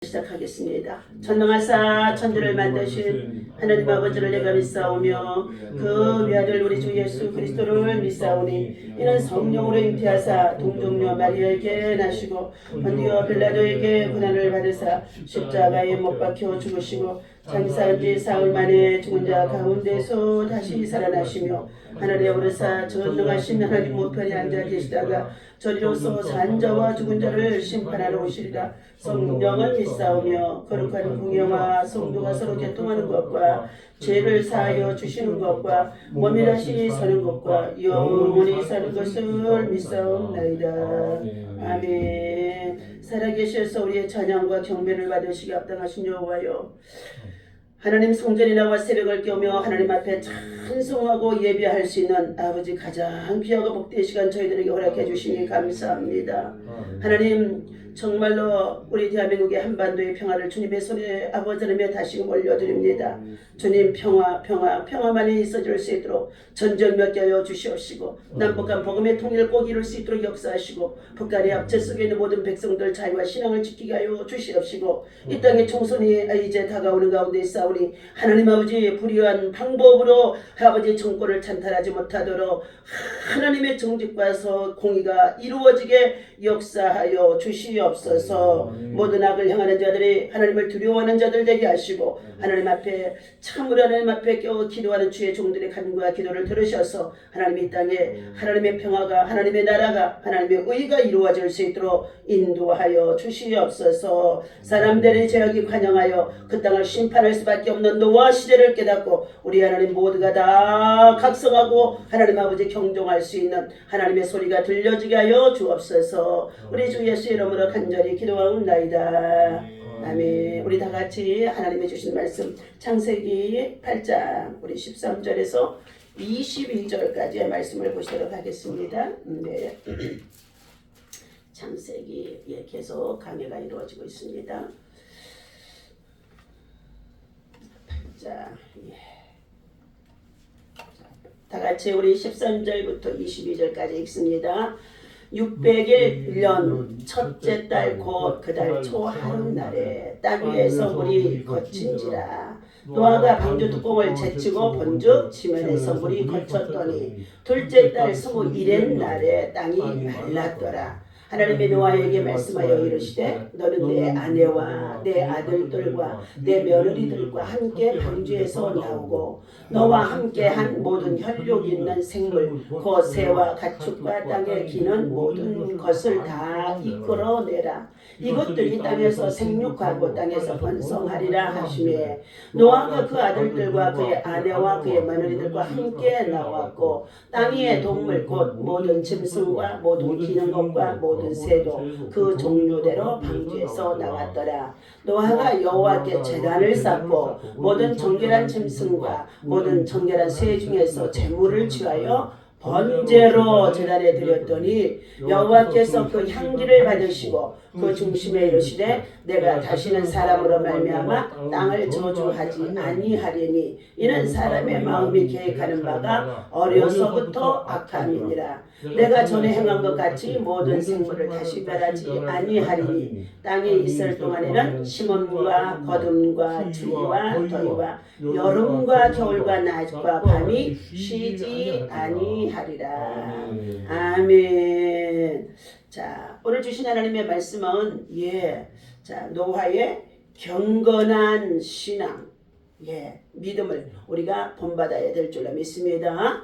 시작하겠습니다. 전능하사 천지를 만드신 하나님 아버지를 내가 믿사오며 그 외아들 우리 주 예수 그리스도를 믿사오니 이는 성령으로 잉태하사 동정녀 마리아에게 나시고 본디오 빌라도에게 고난을 받으사 십자가에 못 박혀 죽으시고 장사한 지 사흘 만에 죽은 자 가운데서 다시 살아나시며 하늘에 오르사 전능하신 하나님 우편에 앉아 계시다가 저리로서 산 자와 죽은 자를 심판하러 오시리라. 성령을 믿사오며 거룩한 공예와 성도가 서로 교통하는 것과 죄를 사하여 주시는 것과 몸이 다시 서는 것과 영원히 사는 것을 믿사옵나이다. 아멘. 살아계셔서 우리의 찬양과 경배를 받으시기 합당하신 여호와여, 하나님 성전에 나와 새벽을 깨우며 하나님 앞에 찬송하고 예배할 수 있는 아버지 가장 귀하고 복된 시간 저희들에게 허락해 주시니 감사합니다. 하나님 정말로 우리 대한민국의 한반도의 평화를 주님의 손에 아버지 하나님에 다시금 올려드립니다. 주님 평화만이 있어질 수 있도록 전쟁 맡겨 주시옵시고 남북한 복음의 통일을 꼭 이룰 수 있도록 역사하시고 북한의 압제 속에 있는 모든 백성들 자유와 신앙을 지키게 하여 주시옵시고 이 땅의 총선이 이제 다가오는 가운데 있사오니 하나님 아버지 불의한 방법으로 아버지 정권을 찬탈하지 못하도록 하나님의 정직과 공의가 이루어지게 역사하여 주시옵소서. 모든 악을 향하는 자들이 하나님을 두려워하는 자들 되게 하시고 하나님 앞에 참으로 하나님 앞에 기도하는 주의 종들의 간구와 기도를 들으셔서 하나님 이 땅에 하나님의 평화가 하나님의 나라가 하나님의 의가 이루어질 수 있도록 인도하여 주시옵소서. 사람들의 죄악이 관영하여 그 땅을 심판할 수밖에 없는 노아 시대를 깨닫고 우리 하나님 모두가 다 각성하고 하나님 아버지 경종할 수 있는 하나님의 소리가 들려지게 하여 주옵소서. 우리 주 예수 이름으로 간절히 기도하옵나이다. 아멘. 우리 다 같이 하나님의 주신 말씀 창세기 8장 우리 13절에서 22절까지의 말씀을 보시도록 하겠습니다. 네. 창세기 계속 강해가 이루어지고 있습니다. 8장 다 같이 우리 13절부터 22절까지 읽습니다. 600일 1년 첫째 달 곧 그 달 초 하룻날에 땅 위에서 물이 거친지라. 노아가 방주 뚜껑을 제치고 본즉 지면에서 물이 거쳤더니 둘째 달 21일 날에 땅이 말랐더라. 하나님이 노아에게 말씀하여 이르시되 너는 내 아내와 내 아들들과 내 며느리들과 함께 방주에서 나오고 너와 함께한 모든 혈육 있는 생물 곧 새와 가축과 땅에 기는 모든 것을 다 이끌어내라. 이것들이 땅에서 생육하고 땅에서 번성하리라 하시매 노아가 그 아들들과 그의 아내와 그의 며느리들과 함께 나왔고 땅 위의 동물 곧 모든 짐승과 모든 기는 것과 모든 새도 그 종류대로 방주에서 나왔더라. 노아가 여호와께 제단을 쌓고 모든 정결한 짐승과 모든 정결한 새 중에서 제물을 취하여 번제로 제단에 드렸더니 여호와께서 그 향기를 받으시고 그 중심에 이르시되 내가 다시는 사람으로 말미암아 땅을 저주하지 아니하리니 이는 사람의 마음이 계획하는 바가 어려서부터 악함이니라. 내가 전에 행한 것 같이 모든 생물을 다시 멸하지 아니하리니 땅에 있을 동안에는 심음과 거둠과 추위와 더위와 여름과 겨울과 낮과 밤이 쉬지 아니하리라. 아멘. 자, 오늘 주신 하나님의 말씀은 자, 노아의 경건한 신앙, 믿음을 우리가 본받아야 될 줄로 믿습니다.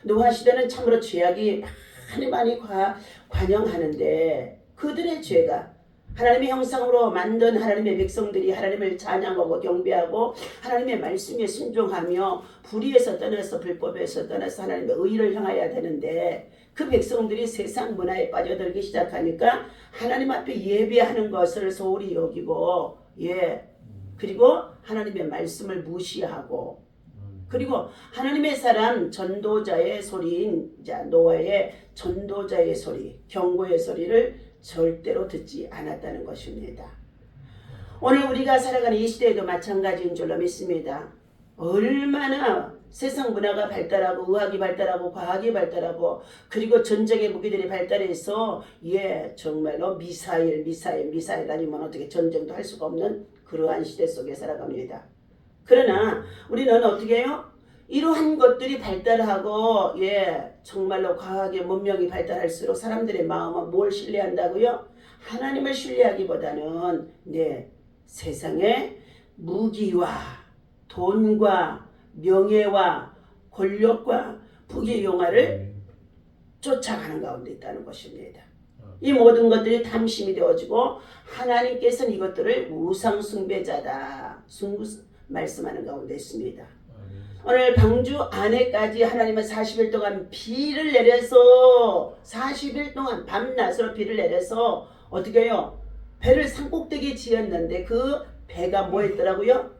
노아 시대는 참으로 죄악이 많이 관영하는데 그들의 죄가 하나님의 형상으로 만든 하나님의 백성들이 하나님을 찬양하고 경배하고 하나님의 말씀에 순종하며 불의에서 떠나서 불법에서 떠나서 하나님의 의를 향하여야 되는데 그 백성들이 세상 문화에 빠져들기 시작하니까 하나님 앞에 예배하는 것을 소홀히 여기고 그리고 하나님의 말씀을 무시하고 그리고 하나님의 사람 전도자의 소리인 노아의 전도자의 소리, 경고의 소리를 절대로 듣지 않았다는 것입니다. 오늘 우리가 살아가는 이 시대에도 마찬가지인 줄로 믿습니다. 얼마나 세상 문화가 발달하고 의학이 발달하고 과학이 발달하고 그리고 전쟁의 무기들이 발달해서 정말로 미사일 아니면 어떻게 전쟁도 할 수가 없는 그러한 시대 속에 살아갑니다. 그러나 우리는 어떻게 해요? 이러한 것들이 발달하고 정말로 과학의 문명이 발달할수록 사람들의 마음은 뭘 신뢰한다고요? 하나님을 신뢰하기보다는 세상의 무기와 돈과 명예와 권력과 부귀영화를 쫓아가는 가운데 있다는 것입니다. 이 모든 것들이 탐심이 되어지고 하나님께서는 이것들을 우상 숭배자다 말씀하는 가운데 있습니다. 오늘 방주 안에까지 하나님은 40일 동안 비를 내려서 40일 동안 밤낮으로 비를 내려서 어떻게 해요? 배를 산꼭대기에 지었는데 그 배가 뭐 했더라고요?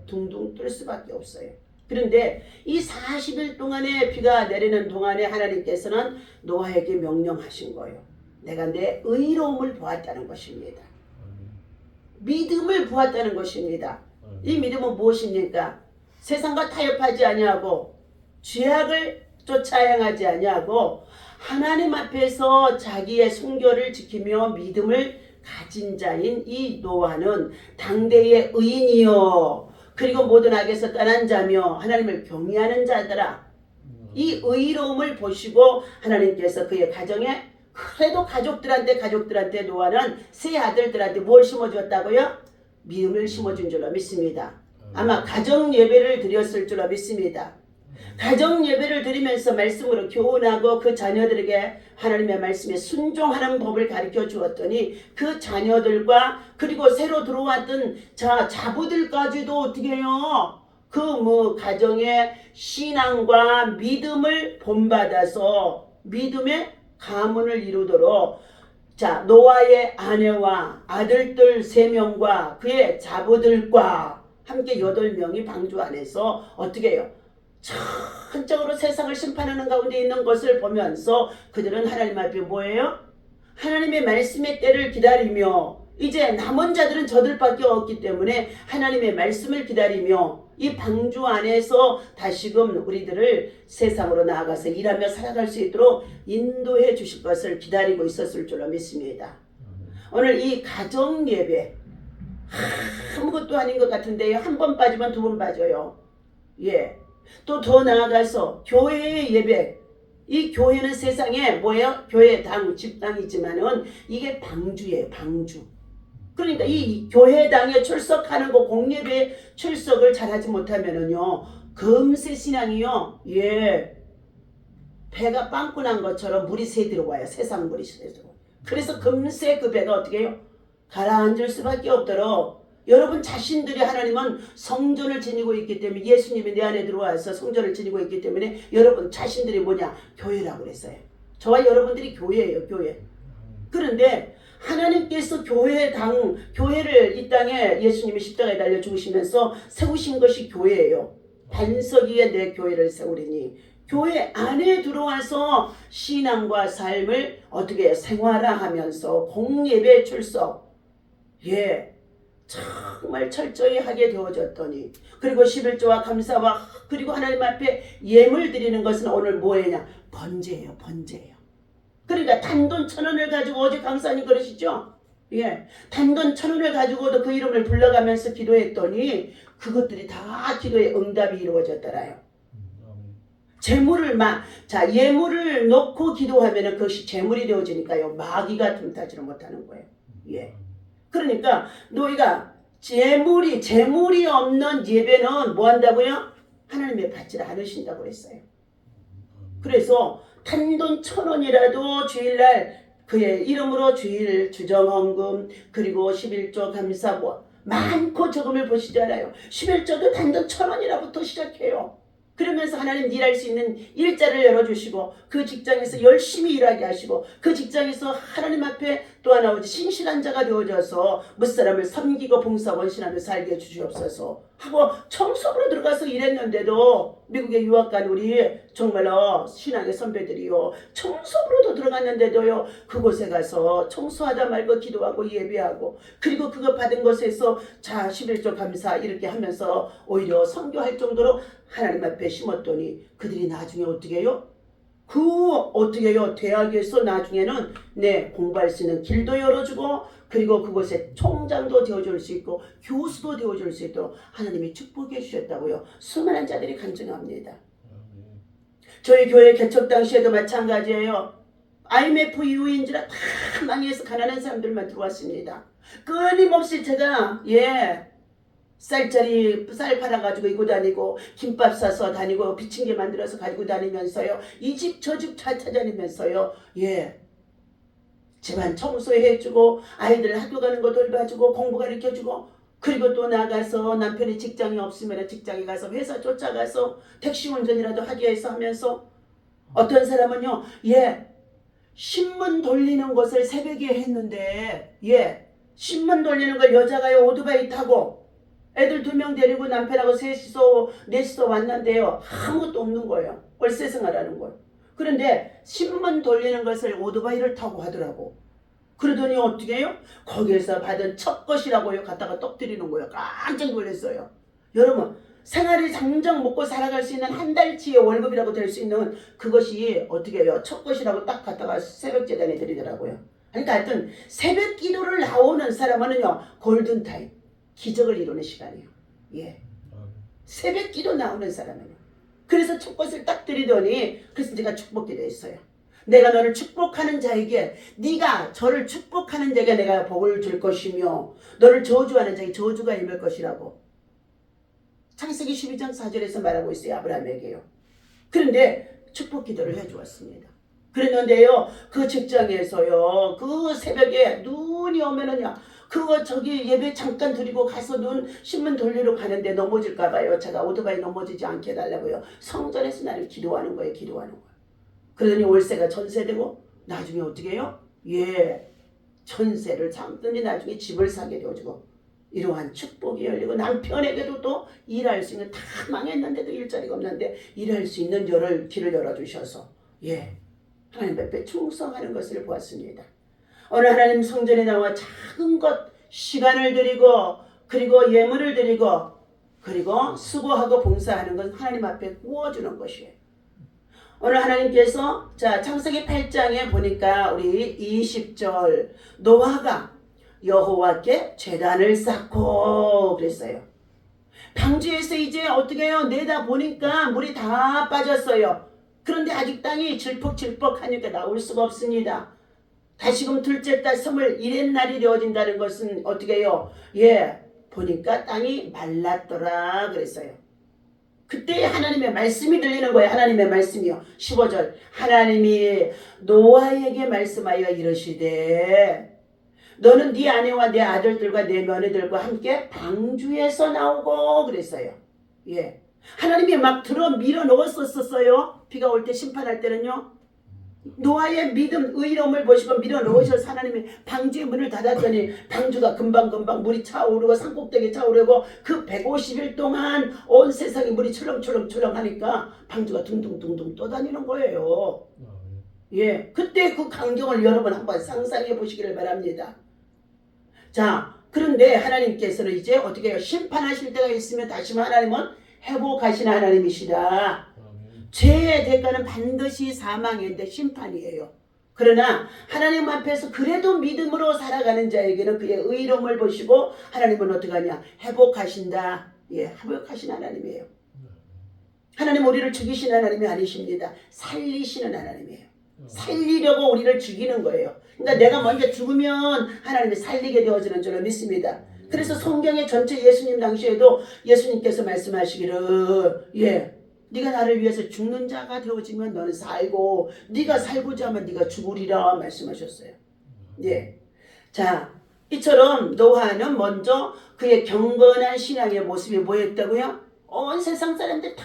둥둥 뜰 수밖에 없어요. 그런데 이 40일 동안에 비가 내리는 동안에 하나님께서는 노아에게 명령하신 거예요. 내가 내 의로움을 보았다는 것입니다. 믿음을 보았다는 것입니다. 이 믿음은 무엇입니까? 세상과 타협하지 아니하고 죄악을 쫓아 행하지 아니하고 하나님 앞에서 자기의 순결을 지키며 믿음을 가진 자인 이 노아는 당대의 의인이요 그리고 모든 악에서 떠난 자며 하나님을 경외하는 자더라. 이 의로움을 보시고 하나님께서 그의 가정에 그래도 가족들한테 노아는 세 아들들한테 뭘 심어주었다고요? 믿음을 심어준 줄로 믿습니다. 아마 가정 예배를 드렸을 줄로 믿습니다. 가정 예배를 드리면서 말씀으로 교훈하고 그 자녀들에게 하나님의 말씀에 순종하는 법을 가르쳐 주었더니 그 자녀들과 그리고 새로 들어왔던 자부들까지도 어떻게 해요? 가정의 신앙과 믿음을 본받아서 믿음의 가문을 이루도록 노아의 아내와 아들들 3명과 그의 자부들과 함께 8명이 방주 안에서 어떻게 해요? 천적으로 세상을 심판하는 가운데 있는 것을 보면서 그들은 하나님 앞에 뭐예요? 하나님의 말씀의 때를 기다리며 이제 남은 자들은 저들밖에 없기 때문에 하나님의 말씀을 기다리며 이 방주 안에서 다시금 우리들을 세상으로 나아가서 일하며 살아갈 수 있도록 인도해 주실 것을 기다리고 있었을 줄로 믿습니다. 오늘 이 가정 예배 아무것도 아닌 것 같은데요. 한 번 빠지면 2번 빠져요. 또 더 나아가서 교회의 예배. 이 교회는 세상에 뭐예요? 교회 집당이지만은 이게 방주예요. 방주. 그러니까 이 교회당에 출석하는 거 공예배 출석을 잘하지 못하면은요. 금세 신앙이요. 배가 빵꾸 난 것처럼 물이 새 들어와요. 세상 물이 새 들어와요. 그래서 금세 그 배가 어떻게 해요? 가라앉을 수밖에 없도록 여러분 자신들이 하나님은 성전을 지니고 있기 때문에 예수님이 내 안에 들어와서 성전을 지니고 있기 때문에 여러분 자신들이 뭐냐? 교회라고 그랬어요. 저와 여러분들이 교회예요. 교회. 그런데 하나님께서 교회를 이 땅에 예수님이 십자가에 달려 죽으시면서 세우신 것이 교회예요. 반석 위에 내 교회를 세우리니 교회 안에 들어와서 신앙과 삶을 어떻게 생활화하면서 공예배 출석 정말 철저히 하게 되어졌더니 그리고 11조와 감사와 그리고 하나님 앞에 예물 드리는 것은 오늘 뭐예요? 번제예요. 번제예요. 그러니까 단돈 1,000원을 가지고 어제 강사님 그러시죠? 단돈 1,000원을 가지고도 그 이름을 불러가면서 기도했더니 그것들이 다 기도의 응답이 이루어졌더라요. 예물을 놓고 기도하면 그것이 재물이 되어지니까요. 마귀가 틈타지를 못하는 거예요. 그러니까 너희가 재물이 없는 예배는 뭐 한다고요? 하나님의 받지를 않으신다고 그랬어요. 그래서 단돈 1,000원이라도 주일날 그의 이름으로 주일 주정헌금 그리고 11조 감사 많고 적음을 보시잖아요. 11조도 단돈 1,000원이라부터 시작해요. 그러면서 하나님 일할 수 있는 일자를 열어주시고 그 직장에서 열심히 일하게 하시고 그 직장에서 하나님 앞에 또 하나 오직 신실한 자가 되어져서 무사람을 섬기고 봉사 원신하며 살게 해주시옵소서 하고 청소부로 들어가서 일했는데도 미국에 유학 간 우리 정말로 신앙의 선배들이요 청소부로도 들어갔는데도요 그곳에 가서 청소하다 말고 기도하고 예배하고 그리고 그거 받은 것에서 자 11조 감사 이렇게 하면서 오히려 선교할 정도로 하나님 앞에 심었더니 그들이 나중에 어떻게 해요? 어떻게 해요? 대학에서 나중에는 공부할 수 있는 길도 열어주고 그리고 그곳에 총장도 되어줄 수 있고 교수도 되어줄 수 있도록 하나님이 축복해 주셨다고요. 수많은 자들이 간증합니다. 저희 교회 개척 당시에도 마찬가지예요. IMF 이후인지라 다 망해서 가난한 사람들만 들어왔습니다. 끊임없이 제가 쌀 팔아가지고 입고 다니고 김밥 싸서 다니고 비침개 만들어서 가지고 다니면서요 이 집 저 집 찾아다니면서요 집안 청소해주고 아이들 학교 가는 거 돌봐주고 공부 가르쳐주고 그리고 또 나가서 남편이 직장이 없으면 직장에 가서 회사 쫓아가서 택시 운전이라도 하기 위해서 하면서 어떤 사람은요 신문 돌리는 것을 새벽에 했는데 신문 돌리는 걸 여자가요 오토바이 타고 애들 2명 데리고 남편하고 넷이서 왔는데요. 아무것도 없는 거예요. 월세 생활하는 거예요. 그런데 신문 돌리는 것을 오토바이를 타고 하더라고. 그러더니 어떻게 해요? 거기에서 받은 첫 것이라고요. 갖다가 떡 드리는 거예요. 깜짝 놀랐어요. 여러분 생활이 당장 먹고 살아갈 수 있는 한 달치의 월급이라고 될 수 있는 그것이 어떻게 해요? 첫 것이라고 딱 갖다가 새벽 재단에 드리더라고요. 그러니까 하여튼 새벽 기도를 나오는 사람은요. 골든타임. 기적을 이루는 시간이에요. 새벽 기도 나오는 사람은요. 그래서 첫 것을 딱 드리더니 그래서 제가 축복 기도했어요. 내가 너를 축복하는 자에게 네가 저를 축복하는 자에게 내가 복을 줄 것이며 너를 저주하는 자에게 저주가 임할 것이라고 창세기 12장 4절에서 말하고 있어요. 아브라함에게요. 그런데 축복 기도를 해주었습니다. 그랬는데요. 그 직장에서요. 그 새벽에 눈이 오면은요. 저기 예배 잠깐 드리고 가서 신문 돌리러 가는데 넘어질까봐요. 제가 오토바이 넘어지지 않게 해달라고요. 성전에서 나를 기도하는 거예요. 그러더니 월세가 전세되고 나중에 어떻게 해요? 전세를 잡더니 나중에 집을 사게 되어주고 이러한 축복이 열리고 남편에게도 또 일할 수 있는 다 망했는데도 일자리가 없는데 일할 수 있는 길을 열어주셔서 하나님 앞에 충성하는 것을 보았습니다. 어느 하나님 성전에 나와 작은 것 시간을 드리고 그리고 예물을 드리고 그리고 수고하고 봉사하는 건 하나님 앞에 구워주는 것이에요. 오늘 하나님께서 창세기 8장에 보니까 우리 20절 노아가 여호와께 제단을 쌓고 그랬어요. 방주에서 이제 어떻게 해요? 내다 보니까 물이 다 빠졌어요. 그런데 아직 땅이 질퍽질퍽하니까 나올 수가 없습니다. 다시금 둘째 달 21일 날이 되어진다는 것은 어떻게 해요? 보니까 땅이 말랐더라 그랬어요. 그때 하나님의 말씀이 들리는 거예요. 하나님의 말씀이요. 15절 하나님이 노아에게 말씀하여 이르시되 너는 네 아내와 네 아들들과 네 며느리들과 함께 방주에서 나오고 그랬어요. 하나님이 막 밀어 넣었었어요. 비가 올 때 심판할 때는요. 노아의 믿음, 의로움을 보시고 밀어 넣으셔서 하나님이 방주의 문을 닫았더니 방주가 금방금방 물이 차오르고 산꼭대기 차오르고 그 150일 동안 온 세상에 물이 출렁출렁 하니까 방주가 둥둥둥둥 떠다니는 거예요. 그때 그 광경을 여러분 한번 상상해 보시기를 바랍니다. 그런데 하나님께서는 이제 어떻게 해요? 심판하실 때가 있으면 다시금 하나님은 회복하시는 하나님이시다. 죄의 대가는 반드시 사망인데 심판이에요. 그러나 하나님 앞에서 그래도 믿음으로 살아가는 자에게는 그의 의로움을 보시고 하나님은 어떻게 하냐? 회복하신다. 회복하신 하나님이에요. 하나님 우리를 죽이시는 하나님이 아니십니다. 살리시는 하나님이에요. 살리려고 우리를 죽이는 거예요. 그러니까 내가 먼저 죽으면 하나님이 살리게 되어지는 줄을 믿습니다. 그래서 성경의 전체 예수님 당시에도 예수님께서 말씀하시기를 네가 나를 위해서 죽는 자가 되어지면 너는 살고 네가 살고자 하면 네가 죽으리라 말씀하셨어요. 이처럼 노아는 먼저 그의 경건한 신앙의 모습이 뭐였다고요? 온 세상 사람들 다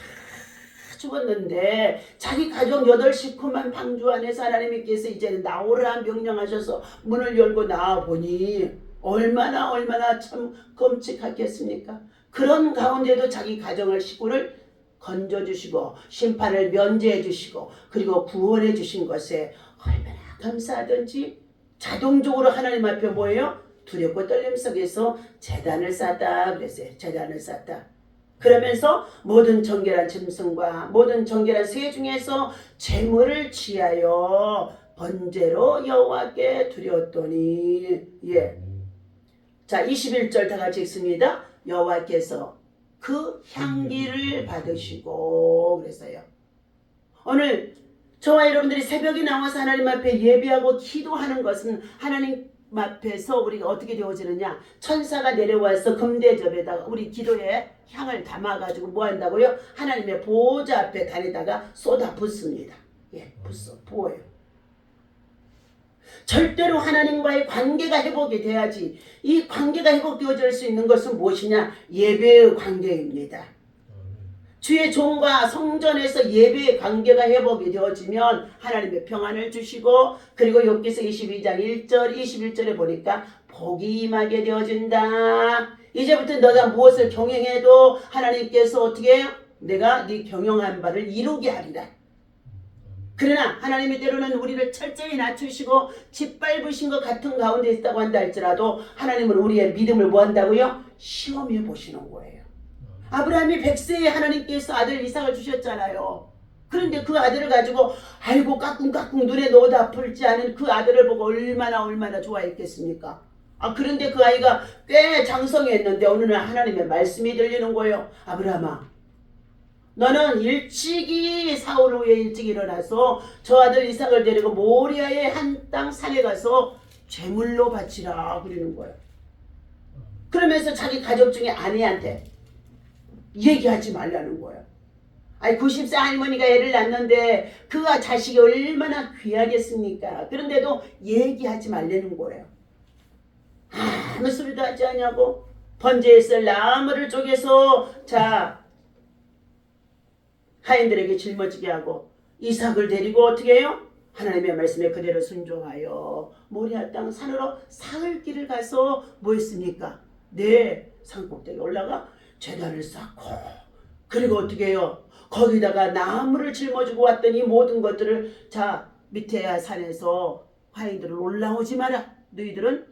죽었는데 자기 가족 8식구만 방주 안에서 하나님께서 이제는 나오라 명령하셔서 문을 열고 나와보니 얼마나 참 끔찍하겠습니까? 그런 가운데도 자기 가정을 식구를 건져주시고 심판을 면제해주시고 그리고 구원해주신 것에 얼마나 감사하든지 자동적으로 하나님 앞에 뭐예요? 두렵고 떨림 속에서 제단을 쌓다 그랬어요. 제단을 쌓다. 그러면서 모든 정결한 짐승과 모든 정결한 새 중에서 제물을 취하여 번제로 여호와께 드렸더니 예. 자 21절 다 같이 읽습니다. 여호와께서 그 향기를 받으시고 그랬어요. 오늘 저와 여러분들이 새벽에 나와서 하나님 앞에 예배하고 기도하는 것은 하나님 앞에서 우리가 어떻게 되어지느냐, 천사가 내려와서 금대접에다가 우리 기도에 향을 담아가지고 뭐 한다고요? 하나님의 보호자 앞에 다니다가 쏟아 붓습니다. 예, 부어요. 절대로 하나님과의 관계가 회복이 돼야지. 이 관계가 회복되어질 수 있는 것은 무엇이냐? 예배의 관계입니다. 주의 종과 성전에서 예배의 관계가 회복이 되어지면 하나님의 평안을 주시고 그리고 욥기서 22장 1절 21절에 보니까 복이 임하게 되어진다. 이제부터 너가 무엇을 경영해도 하나님께서 어떻게 해요? 내가 네 경영한 바를 이루게 하리라. 그러나 하나님이 때로는 우리를 철저히 낮추시고 짓밟으신 것 같은 가운데 있다고 한다 할지라도 하나님은 우리의 믿음을 뭐 한다고요? 시험해 보시는 거예요. 아브라함이 100세에 하나님께서 아들 이삭을 주셨잖아요. 그런데 그 아들을 가지고 아이고 까꿍까꿍 눈에 넣어도 아플지 않은 그 아들을 보고 얼마나 좋아했겠습니까? 그런데 그 아이가 꽤 장성했는데 어느 날 하나님의 말씀이 들리는 거예요. 아브라함아, 너는 일찍이 사흘 후에 일찍 일어나서 저 아들 이삭을 데리고 모리아의 한 땅 산에 가서 제물로 바치라 그러는 거예요. 그러면서 자기 가족 중에 아내한테 얘기하지 말라는 거예요. 90세 할머니가 애를 낳는데 그 자식이 얼마나 귀하겠습니까? 그런데도 얘기하지 말라는 거예요. 아무 소리도 하지 않냐고 번제에 쓸 나무를 쪼개서 하인들에게 짊어지게 하고 이삭을 데리고 어떻게 해요? 하나님의 말씀에 그대로 순종하여 모리아 땅 산으로 사흘 길을 가서 뭐 했습니까? 산꼭대기에 올라가 제단을 쌓고 그리고 어떻게 해요? 거기다가 나무를 짊어지고 왔더니 모든 것들을 밑에 산에서 하인들은 올라오지 마라. 너희들은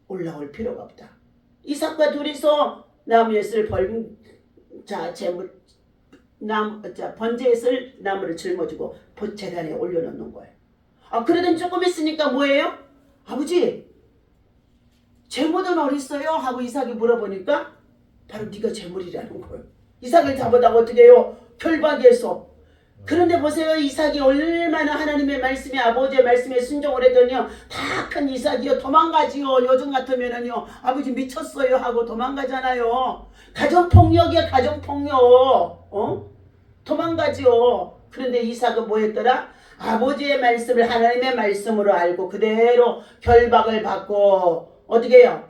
올라올 필요가 없다. 이삭과 둘이서 나무에 쓸 번제에 쓸 나무를 짊어지고 제단에 올려놓는 거예요. 그러던 조금 있으니까 뭐예요? 아버지 제물은 어딨어요? 하고 이삭이 물어보니까 바로 네가 제물이라는 거예요. 이삭을 잡아다가 어떻게 해요? 결박해서. 그런데 보세요. 이삭이 얼마나 하나님의 말씀에 아버지의 말씀에 순종을 했더니요. 다 큰 이삭이요. 도망가지요. 요즘 같으면은요. 아버지 미쳤어요 하고 도망가잖아요. 가정폭력이야 가정폭력. 도망가지요. 그런데 이삭은 뭐 했더라? 아버지의 말씀을 하나님의 말씀으로 알고 그대로 결박을 받고 어떻게 해요?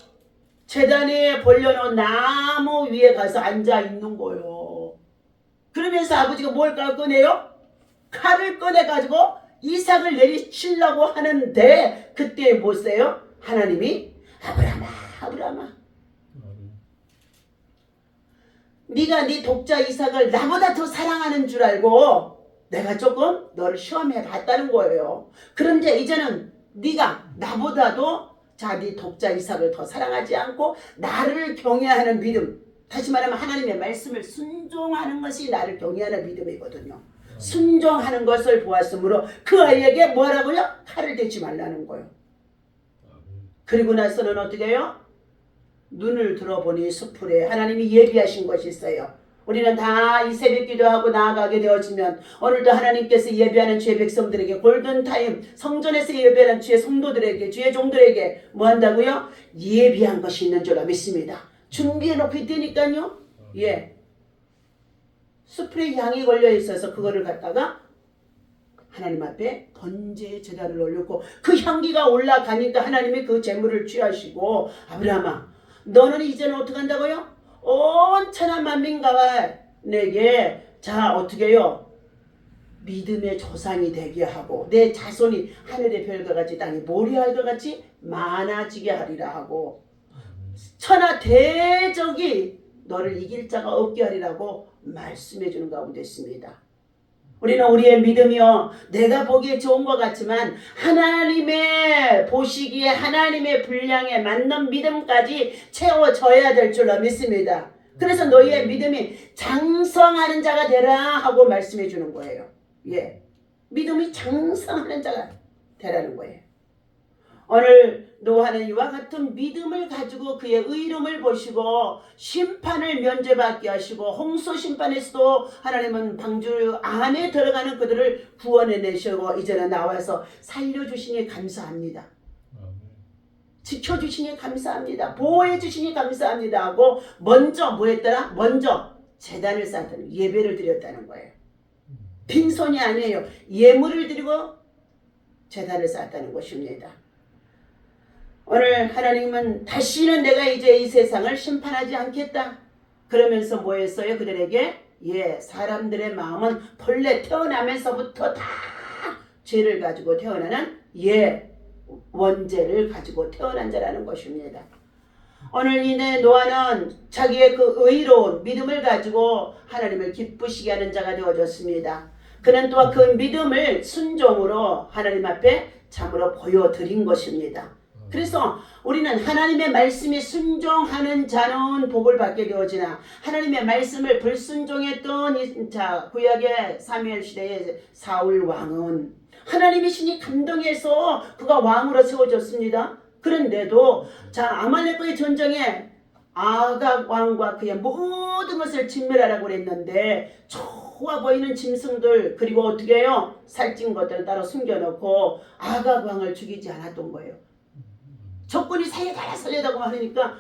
제단에 벌려놓은 나무 위에 가서 앉아 있는 거예요. 그러면서 아버지가 뭘 꺼내요? 칼을 꺼내가지고 이삭을 내리치려고 하는데 그때 뭐세요? 하나님이 아브라함아 네가 네 독자 이삭을 나보다 더 사랑하는 줄 알고 내가 조금 너를 시험해 봤다는 거예요. 그런데 이제는 네가 나보다도 네 독자 이삭을 더 사랑하지 않고 나를 경외하는 믿음, 다시 말하면 하나님의 말씀을 순종하는 것이 나를 경외하는 믿음이거든요. 순종하는 것을 보았으므로 그 아이에게 뭐라고요? 칼을 대지 말라는 거예요. 그리고 나서는 어떻게 해요? 눈을 들어보니 수풀에 하나님이 예비하신 것이 있어요. 우리는 다 이 새벽 기도하고 나아가게 되어지면 오늘도 하나님께서 예배하는 주의 백성들에게 골든타임, 성전에서 예배하는 주의 성도들에게, 주의 종들에게 뭐 한다고요? 예비한 것이 있는 줄 믿습니다. 준비해놓고 있다니까요. 수풀에 양이 걸려 있어서 그거를 갖다가 하나님 앞에 번제의 제단을 올렸고 그 향기가 올라가니까 하나님이 그 제물을 취하시고 아브라함아 너는 이제는 어떻게 한다고요? 온 천하 만민가와 내게 어떻게 해요? 믿음의 조상이 되게 하고 내 자손이 하늘의 별과 같이 땅에 모래알과 같이 많아지게 하리라 하고 천하 대적이 너를 이길 자가 없게 하리라고 말씀해 주는 가운데 있습니다. 우리는 우리의 믿음이요 내가 보기에 좋은 것 같지만 하나님의 보시기에 하나님의 분량에 맞는 믿음까지 채워져야 될 줄로 믿습니다. 그래서 너희의 믿음이 장성하는 자가 되라 하고 말씀해 주는 거예요. 예, 믿음이 장성하는 자가 되라는 거예요. 오늘 노아는 이와 같은 믿음을 가지고 그의 의로움을 보시고 심판을 면제받게 하시고 홍수 심판에서도 하나님은 방주 안에 들어가는 그들을 구원해내시고 이제는 나와서 살려주시니 감사합니다. 지켜주시니 감사합니다. 보호해주시니 감사합니다 하고 먼저 뭐 했더라? 먼저 제단을 쌓았다는 예배를 드렸다는 거예요. 빈손이 아니에요. 예물을 드리고 제단을 쌓았다는 것입니다. 오늘 하나님은 다시는 내가 이제 이 세상을 심판하지 않겠다. 그러면서 뭐 했어요? 그들에게 사람들의 마음은 본래 태어나면서부터 다 죄를 가지고 태어나는 원죄를 가지고 태어난 자라는 것입니다. 오늘 이내 노아는 자기의 그 의로운 믿음을 가지고 하나님을 기쁘시게 하는 자가 되어졌습니다. 그는 또한 그 믿음을 순종으로 하나님 앞에 참으로 보여드린 것입니다. 그래서 우리는 하나님의 말씀에 순종하는 자는 복을 받게 되어지나 하나님의 말씀을 불순종했던 구약의 사무엘 시대의 사울 왕은 하나님의 신이 감동해서 그가 왕으로 세워졌습니다. 그런데도 아말렉과의 전쟁에 아각 왕과 그의 모든 것을 진멸하라고 그랬는데 좋아 보이는 짐승들 그리고 어떻게 해요? 살찐 것들을 따로 숨겨놓고 아각 왕을 죽이지 않았던 거예요. 적군이 살려달라고 하니까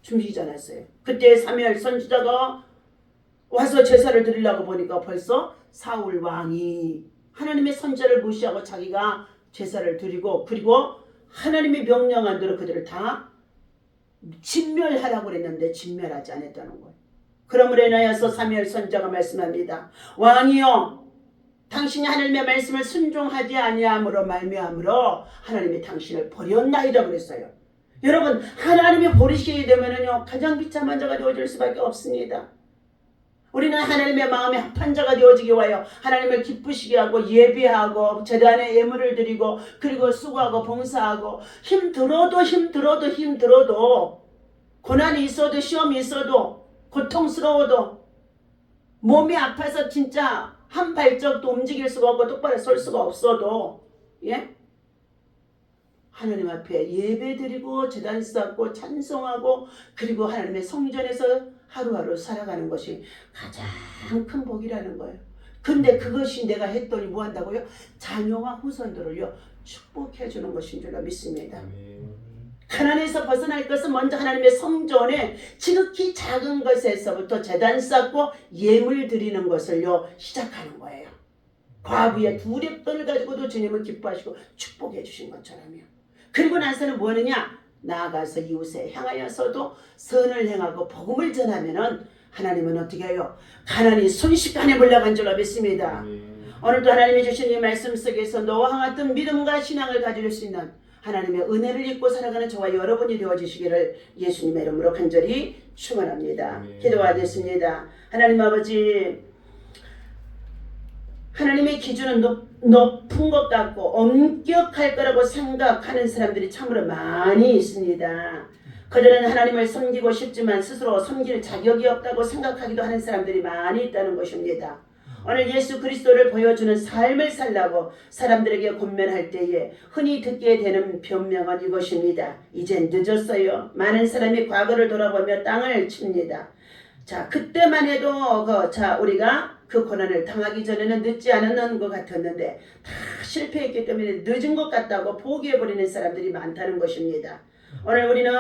죽이지 않았어요. 그때 사무엘 선지자가 와서 제사를 드리려고 보니까 벌써 사울 왕이 하나님의 선지자를 무시하고 자기가 제사를 드리고 그리고 하나님의 명령한 대로 그들을 다 진멸하라고 그랬는데 진멸하지 않았다는 거예요. 그러므로 인하여서 사무엘 선지자가 말씀합니다. 왕이여 당신이 하나님의 말씀을 순종하지 아니함으로 말미암으로 하나님이 당신을 버렸나이다 그랬어요. 여러분 하나님이 버리시게 되면은요 가장 비참한 자가 되어질 수밖에 없습니다. 우리는 하나님의 마음에 합한 자가 되어지기 위하여 하나님을 기쁘시게 하고 예배하고 제단에 예물을 드리고 그리고 수고하고 봉사하고 힘들어도 고난이 있어도 시험이 있어도 고통스러워도 몸이 아파서 진짜 한 발짝도 움직일 수가 없고 똑바로 설 수가 없어도 하나님 앞에 예배드리고 제단 쌓고 찬송하고 그리고 하나님의 성전에서 하루하루 살아가는 것이 가장 큰 복이라는 거예요. 근데 그것이 내가 했더니 뭐 한다고요? 자녀와 후손들을요 축복해 주는 것인 줄 믿습니다. 가난에서 벗어날 것은 먼저 하나님의 성전에 지극히 작은 것에서부터 제단 쌓고 예물 드리는 것을요 시작하는 거예요. 과부의 두렵돈을 가지고도 주님을 기뻐하시고 축복해 주신 것처럼요. 그리고 나서는 뭐 하느냐? 나아가서 이웃에 향하여서도 선을 행하고 복음을 전하면은 하나님은 어떻게 해요? 가난이 순식간에 물러간 줄로 믿습니다. 오늘도 하나님이 주신 이 말씀 속에서 노아와 같은 믿음과 신앙을 가질 수 있는 하나님의 은혜를 입고 살아가는 저와 여러분이 되어주시기를 예수님의 이름으로 간절히 축원합니다. 기도하겠습니다. 하나님 아버지, 하나님의 기준은 높은 것 같고 엄격할 거라고 생각하는 사람들이 참으로 많이 있습니다. 그들은 하나님을 섬기고 싶지만 스스로 섬길 자격이 없다고 생각하기도 하는 사람들이 많이 있다는 것입니다. 오늘 예수 그리스도를 보여주는 삶을 살라고 사람들에게 권면할 때에 흔히 듣게 되는 변명은 이것입니다. 이젠 늦었어요. 많은 사람이 과거를 돌아보며 땅을 칩니다. 그때만 해도 우리가 그 고난을 당하기 전에는 늦지 않았는 것 같았는데 다 실패했기 때문에 늦은 것 같다고 포기해버리는 사람들이 많다는 것입니다. 오늘 우리는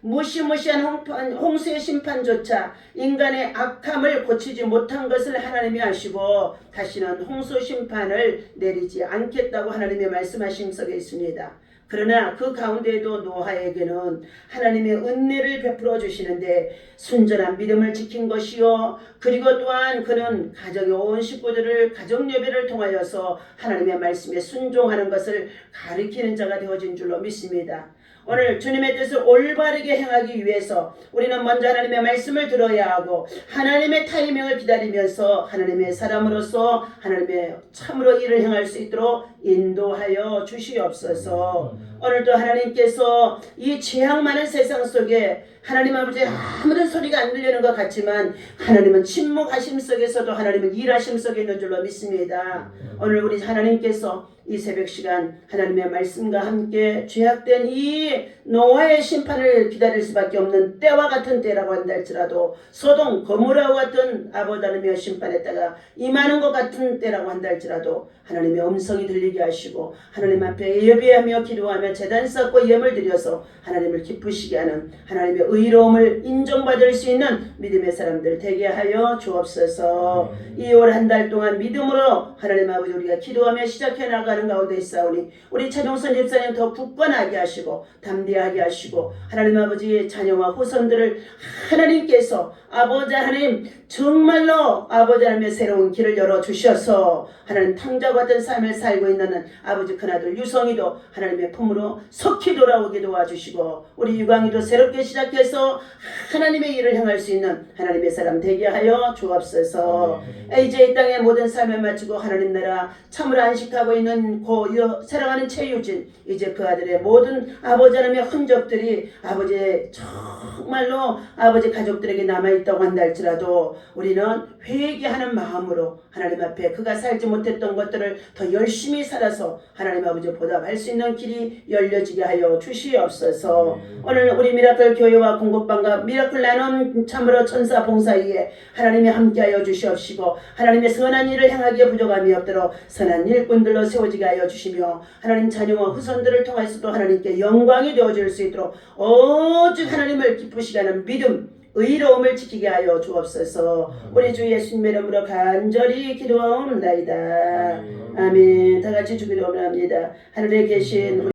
무시무시한 홍수의 심판조차 인간의 악함을 고치지 못한 것을 하나님이 아시고 다시는 홍수 심판을 내리지 않겠다고 하나님의 말씀하신 속에 있습니다. 그러나 그 가운데에도 노아에게는 하나님의 은혜를 베풀어 주시는데 순전한 믿음을 지킨 것이요, 그리고 또한 그는 가정의 온 식구들을 가정 예배를 통하여서 하나님의 말씀에 순종하는 것을 가리키는 자가 되어진 줄로 믿습니다. 오늘 주님의 뜻을 올바르게 행하기 위해서 우리는 먼저 하나님의 말씀을 들어야 하고 하나님의 타이밍을 기다리면서 하나님의 사람으로서 하나님의 참으로 일을 행할 수 있도록 인도하여 주시옵소서. 오늘도 하나님께서 이 죄악 많은 세상 속에 하나님 아버지의 아무런 소리가 안 들리는 것 같지만 하나님은 침묵하심 속에서도 하나님은 일하심 속에 있는 줄로 믿습니다. 오늘 우리 하나님께서 이 새벽 시간 하나님의 말씀과 함께 죄악된 이 노아의 심판을 기다릴 수밖에 없는 때와 같은 때라고 한다 할지라도 소돔 고모라와 같은 아버지 하나님의 심판의 때가 임하는 것 같은 때라고 한다 할지라도 하나님의 음성이 들리게 하시고 하나님 앞에 예배하며 기도하며 제단 쌓고 예물 드려서 하나님을 기쁘시게 하는 하나님의 의로움을 인정받을 수 있는 믿음의 사람들 되게 하여 주옵소서. 이 올 한 달 동안 믿음으로 하나님 아버지 우리가 기도하며 시작해 나가는 가운데 있사오니 우리 차종선 집사님 더 굳건하게 하시고 담대하게 하시고 하나님 아버지의 자녀와 후손들을 하나님께서 아버지 하나님 정말로 아버지 하나님의 새로운 길을 열어주셔서 하나님 탕자와 같은 삶을 살고 있는 아버지 큰아들 유성이도 하나님의 품으로 속히 돌아오게 도와주시고 우리 유광이도 새롭게 시작해서 하나님의 일을 행할 수 있는 하나님의 사람 되게 하여 주옵소서. 이제 이 땅의 모든 삶을 마치고 하나님 나라 참으로 안식하고 있는 사랑하는 최유진, 이제 그 아들의 모든 아버지 하나님의 흔적들이 아버지의 정말로 아버지 가족들에게 남아있다고 한다 할지라도 우리는 회개하는 마음으로 하나님 앞에 그가 살지 못했던 것들을 더 열심히 살아서 하나님 아버지 보답할 수 있는 길이 열려지게 하여 주시옵소서. 오늘 우리 미라클 교회와 공급방과 미라클 나눔 참으로 천사 봉사위에 하나님이 함께하여 주시옵시고 하나님의 선한 일을 행하기에 부족함이 없도록 선한 일꾼들로 세워지게 하여 주시며 하나님 자녀와 후손들을 통해서도 하나님께 영광이 되어줄 수 있도록 오직 하나님을 기쁘시게 하는 믿음 의로움을 지키게 하여 주옵소서. 우리 주 예수님의 이름으로 간절히 기도하옵나이다. 아멘. 다 같이 주기도합니다. 하늘에 계신